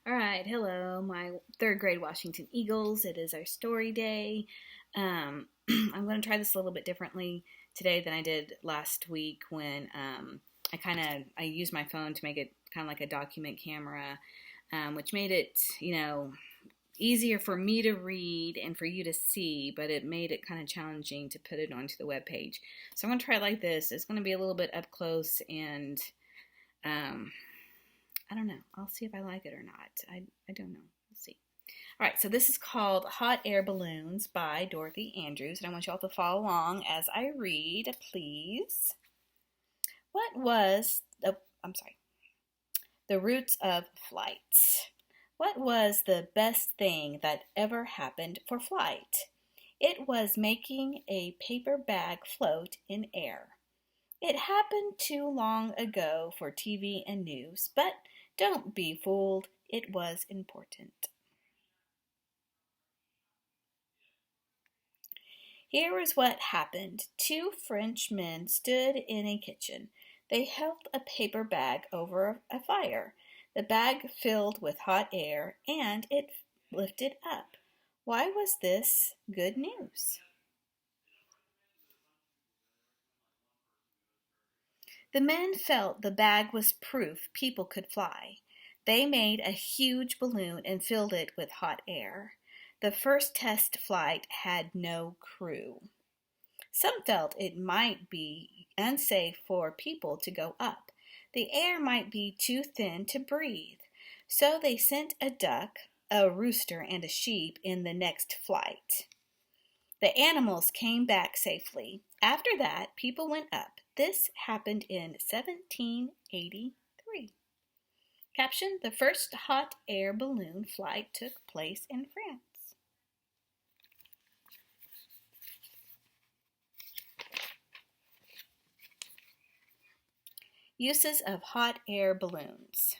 All right, hello, my third grade Washington Eagles. It is our story day. I'm going to try this a little bit differently today than I did last week when I used my phone to make it kind of like a document camera, which made it easier for me to read and for you to see, but it made it kind of challenging to put it onto the web page. So I'm going to try it like this. It's going to be a little bit up close and um, I don't know. I'll see if I like it or not. I don't know. We'll see. All right, so this is called Hot Air Balloons by Dorothy Andrews, and I want you all to follow along as I read, please. What was the roots of flight? What was the best thing that ever happened for flight? It was making a paper bag float in air. It happened too long ago for TV and news, but don't be fooled, it was important. Here is what happened. Two French men stood in a kitchen. They held a paper bag over a fire. The bag filled with hot air, and it lifted up. Why was this good news? The men felt the bag was proof people could fly. They made a huge balloon and filled it with hot air. The first test flight had no crew. Some felt it might be unsafe for people to go up. The air might be too thin to breathe. So they sent a duck, a rooster, and a sheep in the next flight. The animals came back safely. After that, people went up. This happened in 1783. Caption: The first hot air balloon flight took place in France. Uses of hot air balloons.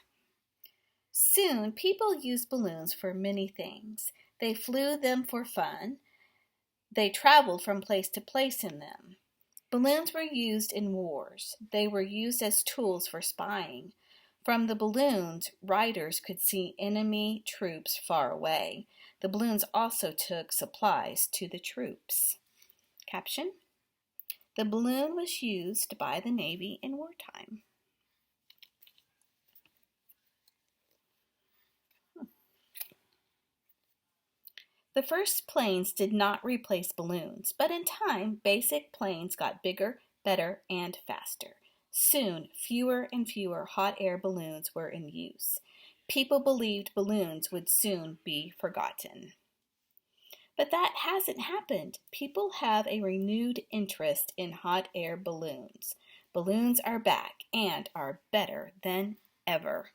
Soon, people used balloons for many things. They flew them for fun. They traveled from place to place in them. Balloons were used in wars. They were used as tools for spying. From the balloons, riders could see enemy troops far away. The balloons also took supplies to the troops. Caption: The balloon was used by the Navy in wartime. The first planes did not replace balloons, but in time, basic planes got bigger, better, and faster. Soon, fewer and fewer hot air balloons were in use. People believed balloons would soon be forgotten. But that hasn't happened. People have a renewed interest in hot air balloons. Balloons are back and are better than ever.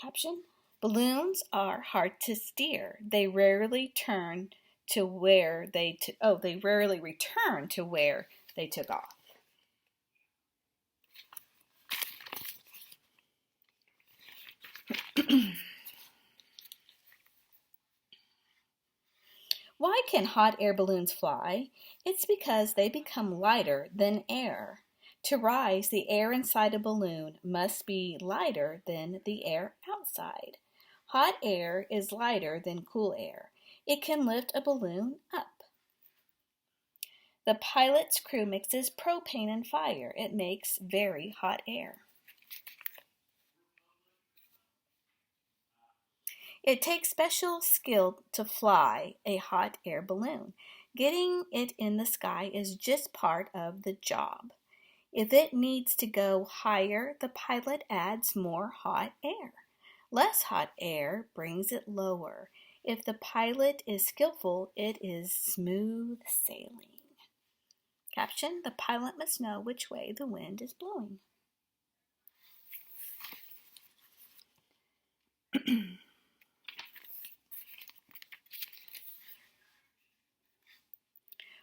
Caption: Balloons are hard to steer. They rarely return to where they took off. Why can hot air balloons fly? It's because they become lighter than air. To rise, the air inside a balloon must be lighter than the air outside. Hot air is lighter than cool air. It can lift a balloon up. The pilot's crew mixes propane and fire. It makes very hot air. It takes special skill to fly a hot air balloon. Getting it in the sky is just part of the job. If it needs to go higher, the pilot adds more hot air. Less hot air brings it lower. If the pilot is skillful, it is smooth sailing. Caption: The pilot must know which way the wind is blowing.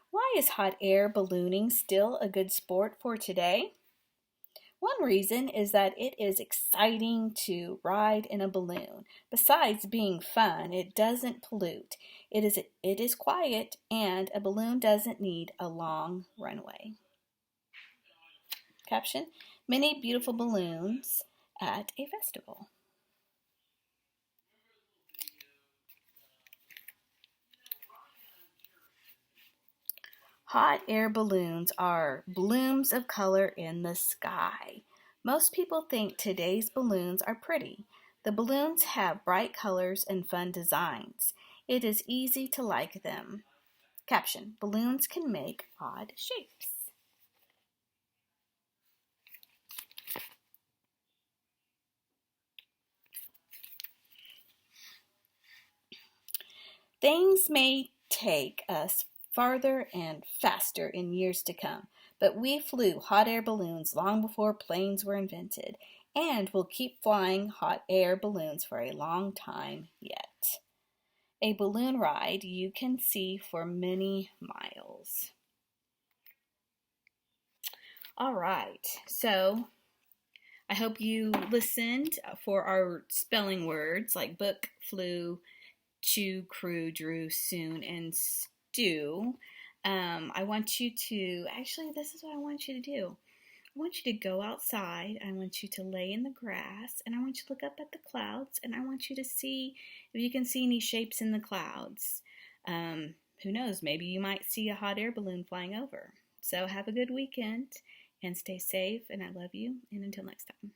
Why is hot air ballooning still a good sport for today? One reason is that it is exciting to ride in a balloon. Besides being fun, it doesn't pollute. It is quiet, and a balloon doesn't need a long runway. Caption: Many beautiful balloons at a festival. Hot air balloons are blooms of color in the sky. Most people think today's balloons are pretty. The balloons have bright colors and fun designs. It is easy to like them. Caption: balloons can make odd shapes. Things may take us farther and faster in years to come, but we flew hot air balloons long before planes were invented, and will keep flying hot air balloons for a long time yet. A balloon ride you can see for many miles. All right, so I hope you listened for our spelling words like book, flew, chew, crew, drew, soon, and stew. I want you to, actually, this is what I want you to do. I want you to go outside. I want you to lay in the grass, and I want you to look up at the clouds, and I want you to see if you can see any shapes in the clouds. Who knows? Maybe you might see a hot air balloon flying over. So have a good weekend, and stay safe, and I love you, and until next time.